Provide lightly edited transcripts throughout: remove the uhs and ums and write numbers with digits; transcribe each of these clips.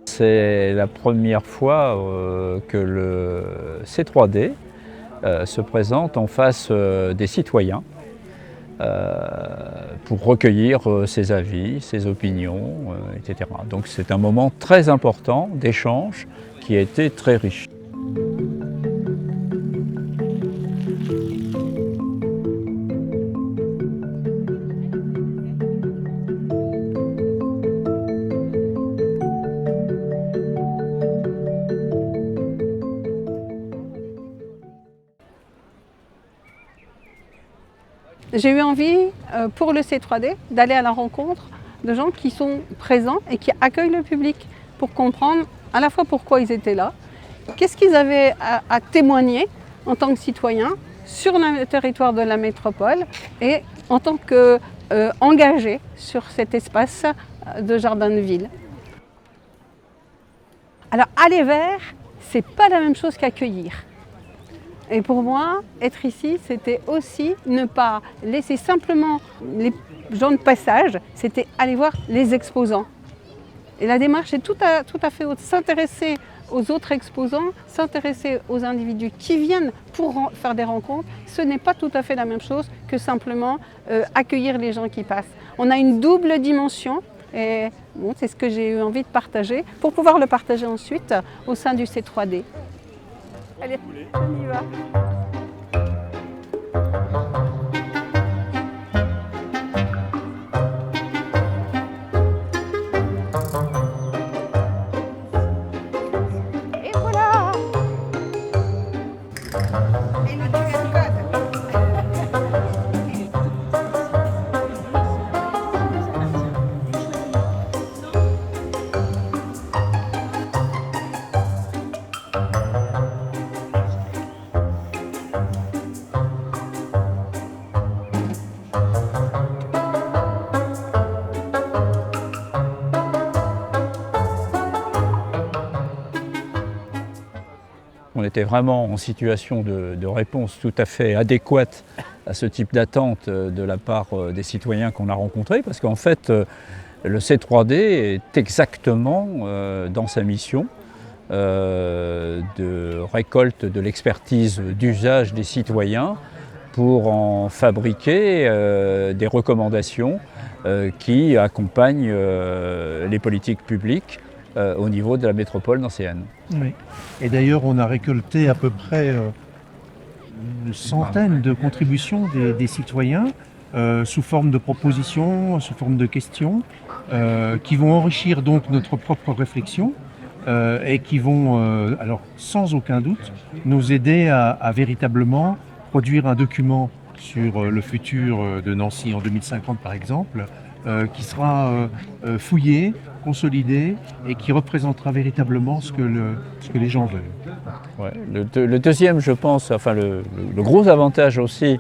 C'est la première fois que le C3D se présente en face des citoyens pour recueillir ses avis, ses opinions, etc. Donc c'est un moment très important d'échange qui a été très riche. J'ai eu envie, pour le C3D, d'aller à la rencontre de gens qui sont présents et qui accueillent le public pour comprendre à la fois pourquoi ils étaient là, qu'est-ce qu'ils avaient à témoigner en tant que citoyens sur le territoire de la métropole et en tant qu'engagés sur cet espace de jardin de ville. Alors aller vers, c'est pas la même chose qu'accueillir. Et pour moi, être ici, c'était aussi ne pas laisser simplement les gens de passage, c'était aller voir les exposants. Et la démarche est tout à fait autre. S'intéresser aux autres exposants, s'intéresser aux individus qui viennent pour faire des rencontres, ce n'est pas tout à fait la même chose que simplement accueillir les gens qui passent. On a une double dimension et bon, c'est ce que j'ai eu envie de partager pour pouvoir le partager ensuite au sein du C3D. Allez, on y va. Et voilà. Et le deuxième code. On était vraiment en situation de réponse tout à fait adéquate à ce type d'attente de la part des citoyens qu'on a rencontrés, parce qu'en fait, le C3D est exactement dans sa mission de récolte de l'expertise d'usage des citoyens pour en fabriquer des recommandations qui accompagnent les politiques publiques au niveau de la métropole nancéenne. Oui. Et d'ailleurs, on a récolté à peu près une centaine de contributions des citoyens sous forme de propositions, sous forme de questions, qui vont enrichir donc notre propre réflexion et qui vont, alors sans aucun doute, nous aider à véritablement produire un document sur le futur de Nancy en 2050 par exemple, qui sera fouillé, consolidé et qui représentera véritablement ce que les gens veulent. Ouais. Le deuxième, je pense, enfin le gros avantage aussi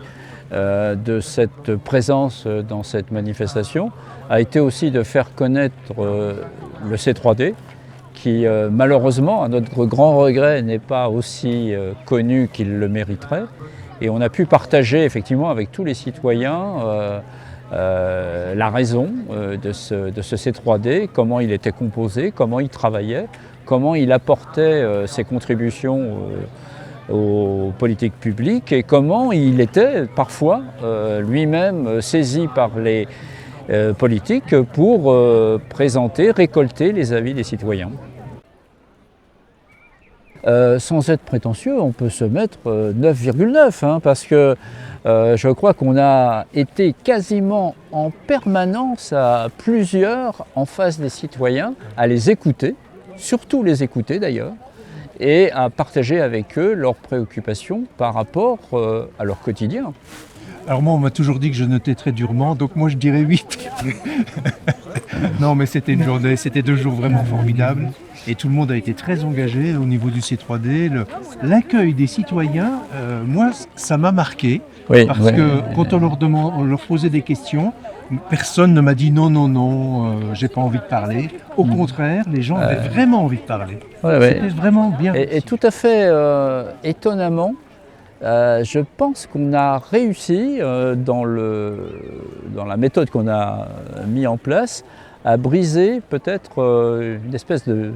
de cette présence dans cette manifestation a été aussi de faire connaître le C3D qui malheureusement, à notre grand regret, n'est pas aussi connu qu'il le mériterait. Et on a pu partager effectivement avec tous les citoyens la raison de ce C3D, comment il était composé, comment il travaillait, comment il apportait ses contributions aux politiques publiques et comment il était parfois lui-même saisi par les politiques pour présenter, récolter les avis des citoyens. Sans être prétentieux, on peut se mettre 9,9 parce que je crois qu'on a été quasiment en permanence à plusieurs en face des citoyens, à les écouter, surtout les écouter d'ailleurs, et à partager avec eux leurs préoccupations par rapport à leur quotidien. Alors moi, on m'a toujours dit que je notais très durement, donc moi je dirais 8. Non, mais c'était une journée, c'était 2 jours vraiment formidables. Et tout le monde a été très engagé au niveau du C3D. L'accueil des citoyens, moi, ça m'a marqué. Oui, parce oui. que quand on leur posait des questions, personne ne m'a dit non, j'ai pas envie de parler. Au contraire, les gens avaient vraiment envie de parler. Ouais, ouais. C'était vraiment bien. Et tout à fait étonnamment, Je pense qu'on a réussi dans la méthode qu'on a mis en place à briser peut-être une espèce de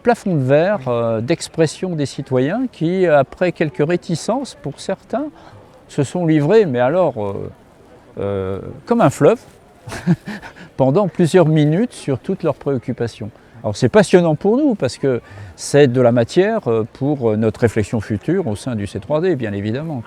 plafond de verre d'expression des citoyens qui, après quelques réticences pour certains, se sont livrés, mais alors comme un fleuve, pendant plusieurs minutes sur toutes leurs préoccupations. Alors c'est passionnant pour nous parce que c'est de la matière pour notre réflexion future au sein du C3D, bien évidemment.